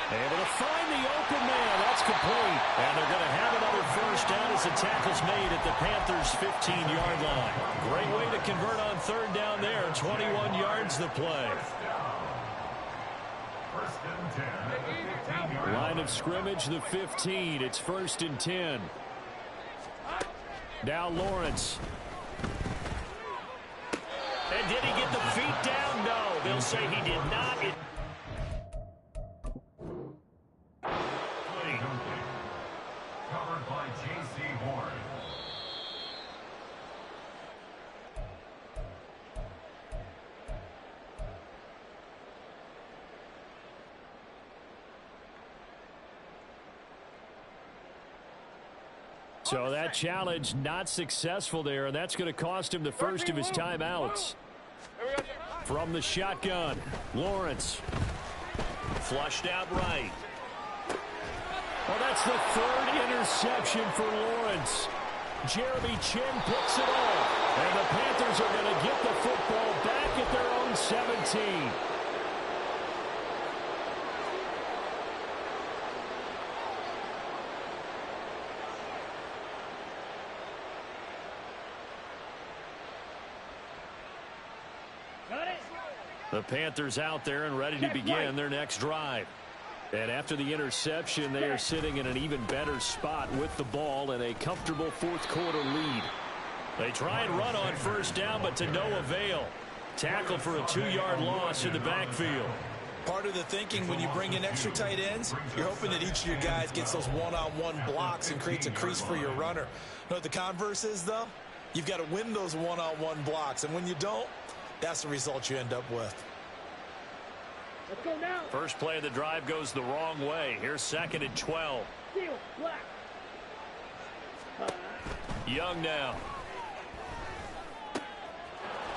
Able to find the open man. That's complete. And they're going to have another 1st down as the tackle's made at the Panthers' 15-yard line. Great way to convert on 3rd down there. 21 yards the play. First and 10 at the 15-yard Line of scrimmage, the 15. It's 1st and 10. Now Lawrence. And did he get the feet down? No. They'll say he did not. covered by J.C. Horn. So that challenge not successful there, and that's going to cost him the first of his timeouts. From the shotgun, Lawrence. Flushed out right. Well, that's the 3rd interception for Lawrence. Jeremy Chin picks it off. And the Panthers are going to get the football back at their own 17. The Panthers out there and ready to begin their next drive. And after the interception, they are sitting in an even better spot with the ball and a comfortable 4th quarter lead. They try and run on 1st down, but to no avail. Tackle for a 2-yard loss in the backfield. Part of the thinking when you bring in extra tight ends, you're hoping that each of your guys gets those one-on-one blocks and creates a crease for your runner. You know what the converse is, though? You've got to win those one-on-one blocks, and when you don't, that's the result you end up with. Let's go now. First play of the drive goes the wrong way. Here's 2nd and 12. Steal, black. Young now.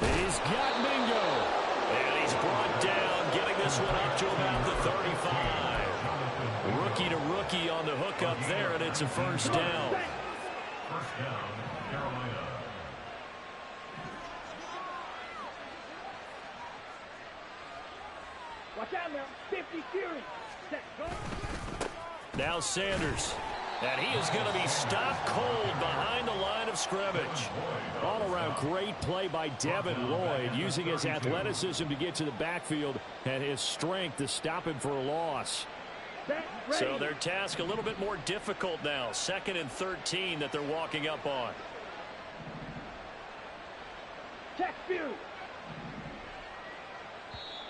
He's got Mingo. And he's brought down, getting this one up to about the 35. Rookie to rookie on the hook up there, and it's a 1st down. First down, Carolina. Watch out now. 50 Fury. Set, go. Now Sanders. And he is going to be stopped cold behind the line of scrimmage. All around great play by Devin Lloyd, using his athleticism to get to the backfield and his strength to stop him for a loss. So their task a little bit more difficult now. 2nd and 13 that they're walking up on. Check Fury.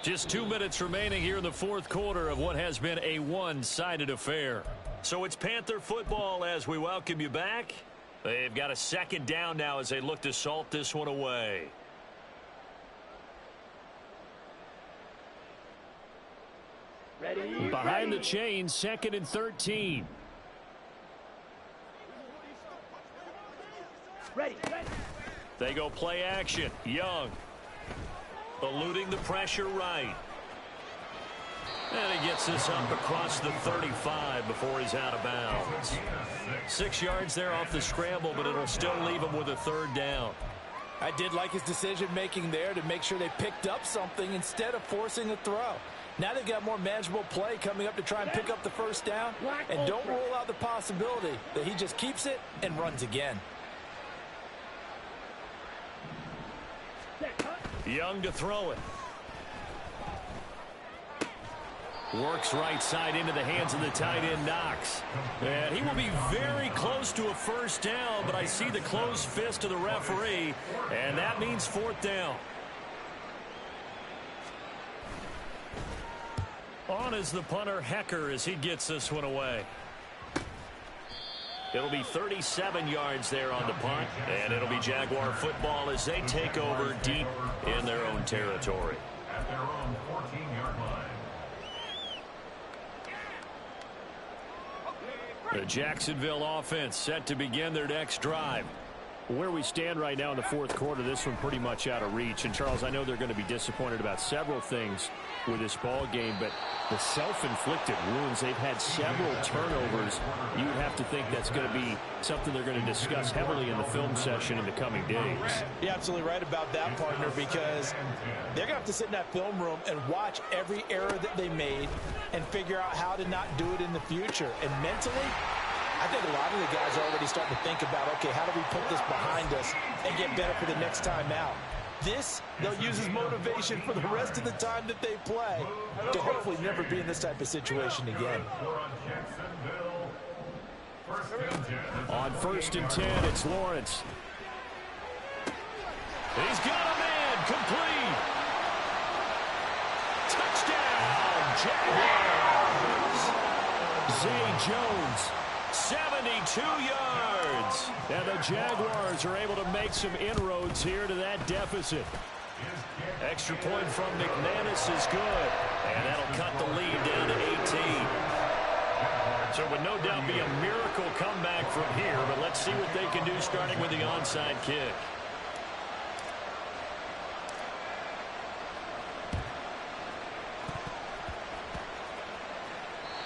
Just 2 minutes remaining here in the 4th quarter of what has been a one-sided affair. So it's Panther football as we welcome you back. They've got a 2nd down now as they look to salt this one away. Ready. Behind the chains, 2nd and 13. Ready. They go play action. Young. Eluding the pressure right. And he gets this up across the 35 before he's out of bounds. 6 yards there off the scramble, but it'll still leave him with a third down. I did like his decision-making there to make sure they picked up something instead of forcing a throw. Now they've got more manageable play coming up to try and pick up the first down. And don't rule out the possibility that he just keeps it and runs again. Young to throw it. Works right side into the hands of the tight end, Knox. And he will be very close to a first down, but I see the closed fist of the referee, and that means fourth down. On is the punter, Hecker, as he gets this one away. It'll be 37 yards there on the punt, and it'll be Jaguar football as they take over deep in their own territory. At their own 14-yard line. The Jacksonville offense set to begin their next drive. Where we stand right now in the fourth quarter, this one pretty much out of reach. And, Charles, I know they're going to be disappointed about several things with this ball game, but the self-inflicted wounds, they've had several turnovers. You would have to think that's going to be something they're going to discuss heavily in the film session in the coming days. You're absolutely right about that, partner, because they're going to have to sit in that film room and watch every error that they made and figure out how to not do it in the future. And mentally, I think a lot of the guys are already starting to think about, okay, how do we put this behind us and get better for the next time out? This, they'll use as motivation for the rest of the time that they play to hopefully never be in this type of situation again. On 1st and 10, it's Lawrence. He's got a man, complete. Touchdown, Jaguars. Zay Jones. 72 yards. And the Jaguars are able to make some inroads here to that deficit. Extra point from McManus is good. And that'll cut the lead down to 18. So it would no doubt be a miracle comeback from here, but let's see what they can do starting with the onside kick.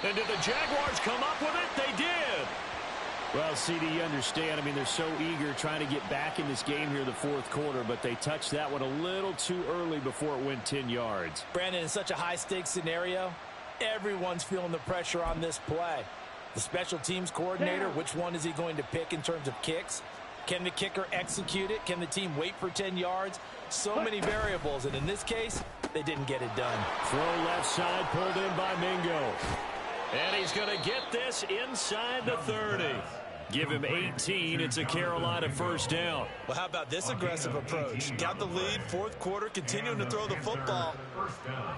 And did the Jaguars come up with it? They did. Well, CD, you understand. I mean, they're so eager trying to get back in this game here in the fourth quarter, but they touched that one a little too early before it went 10 yards. Brandon, in such a high-stakes scenario, everyone's feeling the pressure on this play. The special teams coordinator, which one is he going to pick in terms of kicks? Can the kicker execute it? Can the team wait for 10 yards? So many variables, and in this case, they didn't get it done. Throw left side, pulled in by Mingo. And he's going to get this inside the 30. Give him 18. It's a Carolina first down. Well, how about this aggressive approach? Got the lead, fourth quarter, continuing to throw the football.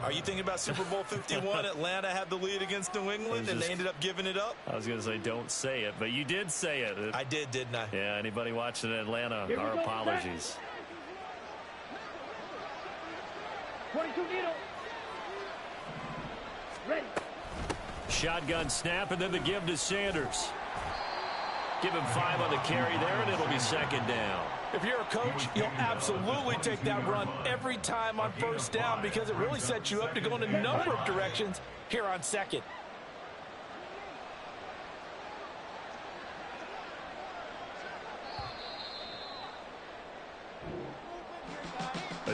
Are you thinking about Super Bowl 51? Atlanta had the lead against New England, and they ended up giving it up? I was going to say don't say it, but you did say it. I did, didn't I? Yeah, anybody watching Atlanta, our apologies. 22 needle. Ready. Shotgun snap, and then the give to Sanders. Give him 5 on the carry there, and it'll be second down. If you're a coach, you'll absolutely take that run every time on first down because it really sets you up to go in a number of directions here on second.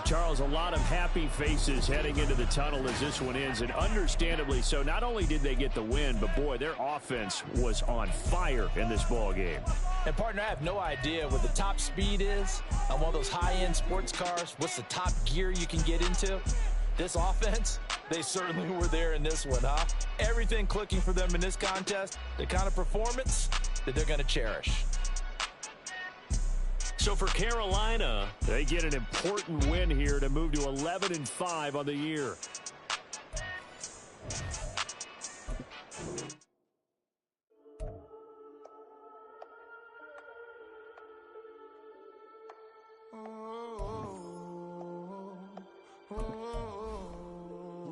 Charles, a lot of happy faces heading into the tunnel as this one ends, and understandably so. Not only did they get the win, but, boy, their offense was on fire in this ball game. And, partner, I have no idea what the top speed is on one of those high-end sports cars. What's the top gear you can get into? This offense, they certainly were there in this one, huh? Everything clicking for them in this contest, the kind of performance that they're going to cherish. So for Carolina, they get an important win here to move to 11-5 on the year.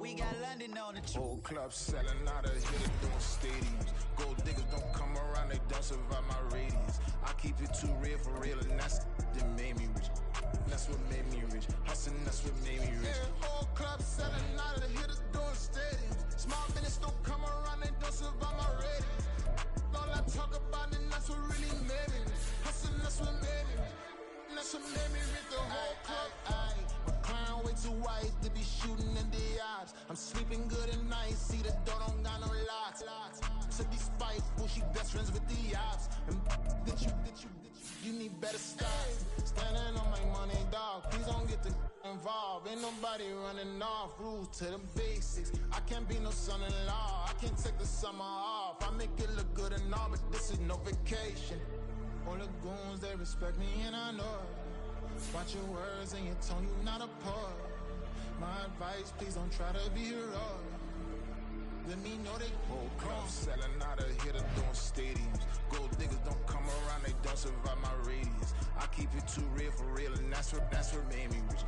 we got London on the Whole club selling out of here doing stadiums. Gold diggers don't come around, they don't survive my radius. I keep it too real for real, and that's that made me rich. That's what made me rich. Hustling, that's what made me rich. Yeah, whole club selling out of here doing stadiums. Small business don't come around, they don't survive my radius. All I talk about, and that's what really made me rich. Hustling, that's what made me rich. That's what made me rich. The whole club. My clown way too white to be shooting in the eyes. I'm sleeping good at night. See the door don't got no locks. To be spiteful, she best friends with the ops. And you need better stop. Standing on my money, dog. Please don't get involved. Ain't nobody running off. Rules to the basics. I can't be no son-in-law. I can't take the summer off. I make it look good and all, but this is no vacation. All the goons, they respect me and I know it. Watch your words and your tone, you not a poet. My advice, please don't try to be heroic. Let me know they whole club selling out of here to doing stadiums. Gold diggers don't come around, they don't survive my radius. I keep it too real for real, and that's what made me rich.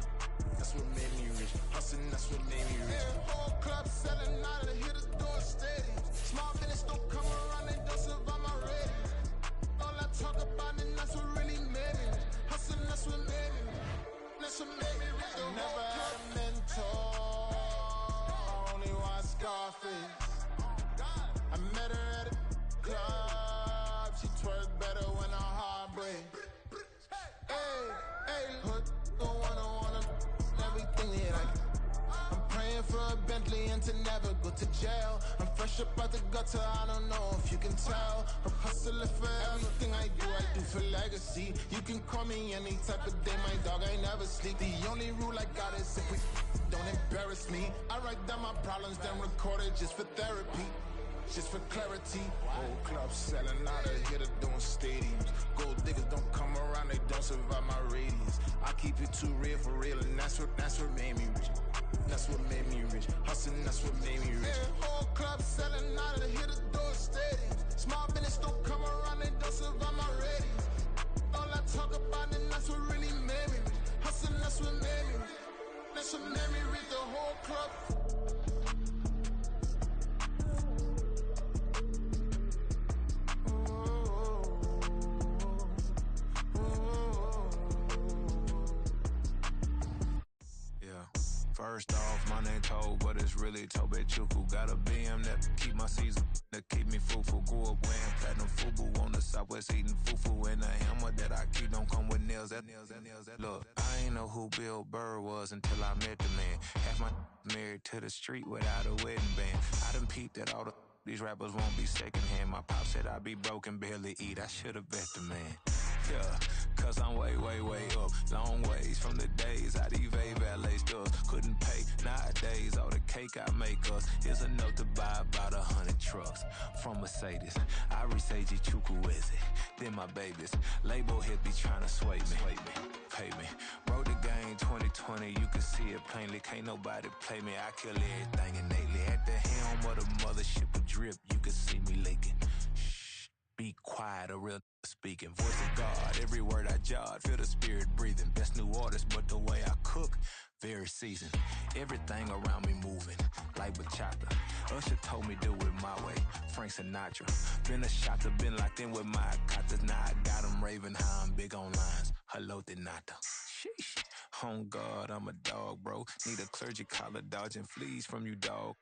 That's what made me rich. Hustling, that's what made me rich. Yeah, whole club selling out of here to doing stadiums. Small business don't come around, they don't survive my radius. All I talk about, and that's what really made me rich. Hustling, that's what made me rich. That's what made me rich. I never had a mentor. Only watch Scarface. I met her at a club. She twerk better when her heart breaks. Hey, hood, wanna everything that I'm praying for a Bentley and to never go to jail. I'm fresh up out the gutter, I don't know if you can tell. I'm hustling for everything I do for legacy. You can call me any type of day, my dog, I never sleep. The only rule I got is if we don't embarrass me. I write down my problems, then record it just for therapy. Just for clarity. Whole club selling out of here to doing stadiums. Gold diggers don't come around, they don't survive my radius. I keep it too real for real, and that's what made me rich. That's what made me rich. Hustling, that's what made me rich. Yeah, whole club selling out of here to doing stadiums. Small business don't come around, they don't survive my radius. All I talk about, and that's what really made me rich. Hustling, that's what made me rich. That's what made me rich. The whole club. First off, my name Toad, but it's really Tobe Chuku. Got a BM that keep my season, that keep me fruitful. Grew up wearing platinum FUBU on the Southwest eating fufu. And the hammer that I keep don't come with nails. Look, I ain't know who Bill Burr was until I met the man. Half my married to the street without a wedding band. I done peeped that all these rappers won't be secondhand. My pop said I'd be broken, barely eat. I should've bet the man. Yeah, cause I'm way up. Long ways from the days I evade valet stores. Couldn't pay nowadays. All the cake I make us is enough to buy about 100 trucks. From Mercedes, I resage Chukwueze. Then my babies, label hit be trying to sway me. Pay me. Wrote the game 2020, you can see it plainly. Can't nobody play me, I kill everything innately. At the helm of the mothership of drip, you can see me leaking. Shh, be quiet, a real speaking. Voice of God, every word I jot, feel the spirit breathing. Best new artist, but the way I cook, very seasoned. Everything around me moving, like bachata. Usher told me do it my way, Frank Sinatra. Been a shotter, been locked in with my katas. Now I got them raving how I'm big on lines. Hello, Denata. Sheesh. On God, I'm a dog, bro. Need a clergy collar, dodging fleas from you, dog.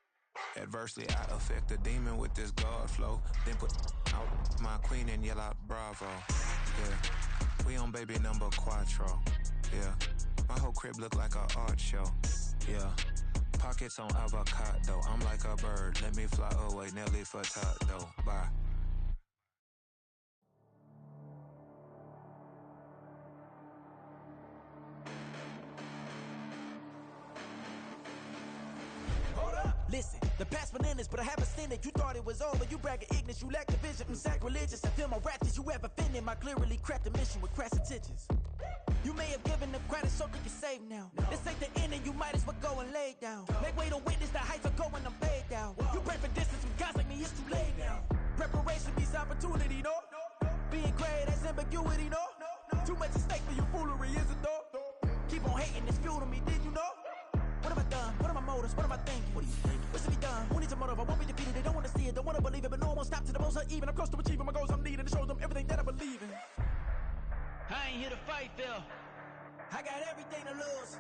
Adversely, I affect the demon with this God flow. Then put out my queen and yell out bravo. Yeah, we on baby number quattro. Yeah, my whole crib look like a art show. Yeah, pockets on avocado. I'm like a bird, let me fly away. Nelly Furtado, bye. Listen, the past bananas, but I haven't seen it. You thought it was over, you bragging ignorance, you lack the vision. I'm sacrilegious, I feel my wrath. Did you ever offended my clearly crafted mission with crass intentions? You may have given them credit so they can save now. This ain't the end and you might as well go and lay down. Make way to witness the heights are going, I'm paid down. You pray for distance from guys like me, it's too late now. Preparation beats opportunity, no? Being great, that's ambiguity, no? Too much at stake for your foolery, is it though? Keep on hating, it's fuel to me, did you know? What have I done? What am I motive? notice. What am I thinking? What do you think? What's to be done? Who needs a motive? I won't be defeated. They don't want to see it, don't want to believe it, but no one won't stop to the most even. I'm close to achieving my goals. I'm needing to show them everything that I believe in. I ain't here to fight, Phil. I got everything to lose.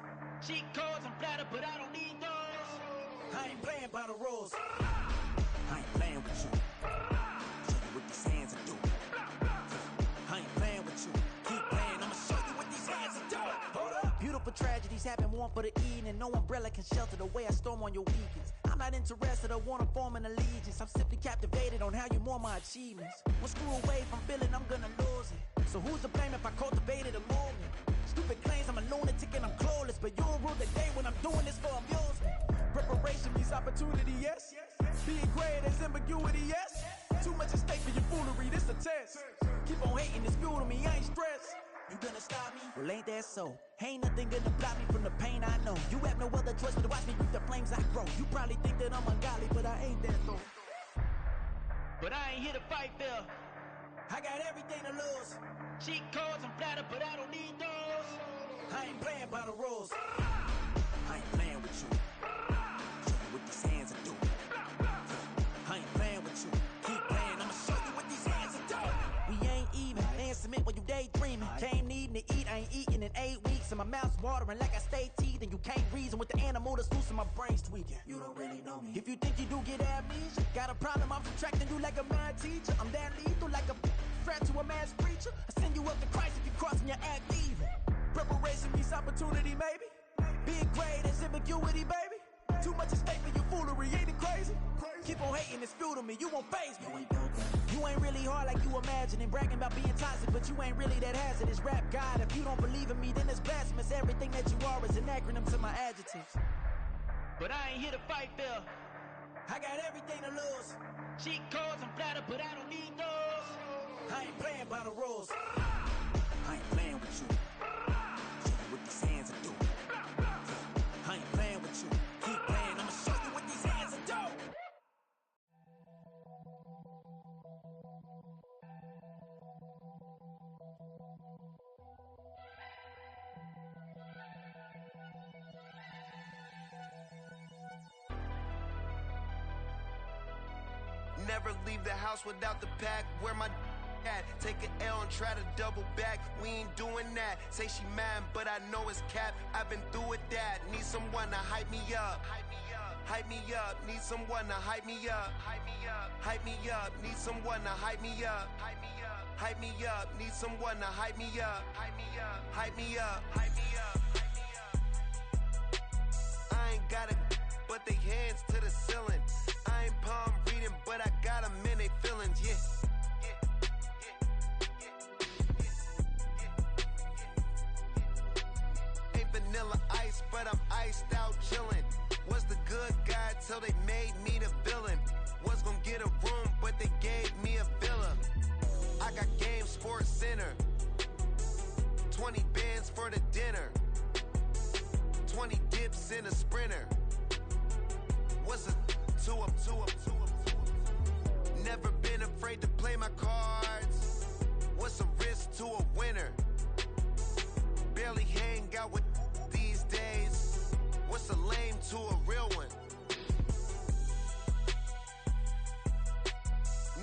Cheat codes, I'm flattered, but I don't need those. I ain't playing by the rules. I ain't playing with you. Show you what these hands are doing. I ain't playing with you. Keep playing, I'ma show you what these hands are doing. Hold up. Beautiful tragedies happen, one for the evening. No umbrella can shelter the way I storm on your weekends. I'm not interested, I wanna form an allegiance. I'm simply captivated on how you more my achievements. One screw away from feeling I'm gonna lose it. So who's to blame if I cultivated a movement? Stupid claims I'm a lunatic and I'm clueless, but you'll rule the day when I'm doing this for amusement. Preparation means opportunity, yes. Being great is ambiguity, yes. Too much at stake for your foolery, this a test. Keep on hating, it's fuel to me, I ain't stressed. You gonna stop me? Well, ain't that so? Ain't nothing gonna block me from the pain I know. You have no other choice but to watch me reap the flames I grow. You probably think that I'm ungodly, but I ain't that though. But I ain't here to fight, Phil. I got everything to lose. Cheat codes, I'm flattered, but I don't need those. I ain't playing by the rules. I ain't playing with you. Show you what these hands are doing. I ain't playing with you. Keep playing, I'ma show you what these hands are doing. We ain't even. They ain't submit when you daydreaming. Came needing to eat, I ain't eating in 8 weeks. And my mouth's watering like I stay teeth. And you can't reason with the animal that's loose and my brain's tweaking. You don't really know me. If you think you do get amnesia, got a problem, I'm subtracting you like a mad teacher. I'm that lethal like a threat to a mass preacher. I send you up to Christ if you crossing your act evil. Preparation means opportunity, maybe. Being great is ambiguity, baby. Too much at stake for your foolery, ain't it crazy? Keep on hating, it's fuel to me, you won't faze me. You ain't really hard like you imagining. Bragging about being toxic, but you ain't really that hazardous. Rap God, if you don't believe in me, then it's blasphemous. Everything that you are is an acronym to my adjectives. But I ain't here to fight, Phil. I got everything to lose. Cheat codes, I'm flattered, but I don't need those. I ain't playing by the rules. I ain't playing with you. Show you what these hands are doing. I ain't playing with you. Keep playing, I'ma show you what these hands are doing. Never leave the house without the pack. Where my at? Take an L and try to double back. We ain't doing that. Say she mad, but I know it's cap. I've been through with that. Need someone to hype me up. Hype me up. Need someone to hype me up. Hype me up. Need someone to hype me up. Hype me up. Need someone to hype me up. Hype me up. Hype me up. Hype me up. I ain't got it, but they hands to the ceiling. I ain't palm reading, but I got them in they feelings, yeah. Ain't vanilla ice, but I'm iced out chillin'. Was the good guy till they made me the villain. Was gonna get a room, but they gave me a villa. I got Game Sports Center. 20 bands for the dinner. 20 dips in a Sprinter. What's a two up. Never been afraid to play my cards. What's a risk to a winner? Barely hang out with these days. What's a lame to a real one?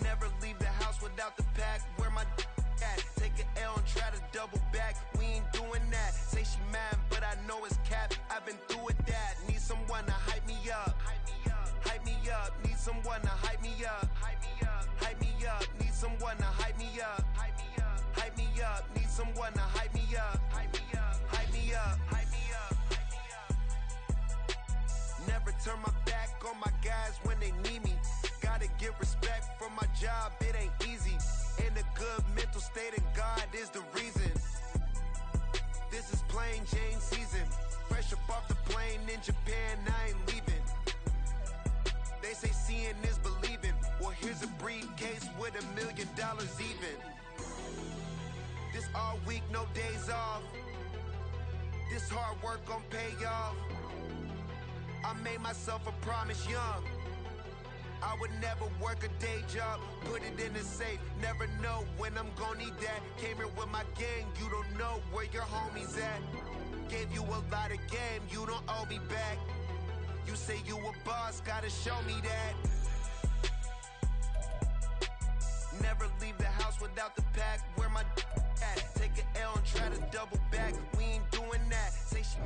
Never leave the house without the pack. Where my at? Take an L and try to double back. We ain't doing that. Say she mad, but I know it's cap. I've been through with that. Need someone to hype me up. Hype me up. Need someone to hype me up. Hype me up. Need someone to hype me up. Hype me up. Need someone to hype me up. Hype me up. Hype me up. Hype me up. Never turn my back on my guys when they need me. Gotta give respect for my job, it ain't easy. In a good mental state and God is the reason. This is plain Jane season. Fresh up off the plane in Japan, I ain't leaving. They say seeing is believing. Well, here's a briefcase with $1 million even. This all week, no days off. This hard work gon' pay off. I made myself a promise young. I would never work a day job, put it in the safe, never know when I'm gon' need that. Came here with my gang, you don't know where your homies at. Gave you a lot of game, you don't owe me back. You say you a boss, gotta show me that. Never leave the house without the pack. Where my at? Take an L and try to double back. We ain't doing that. Say she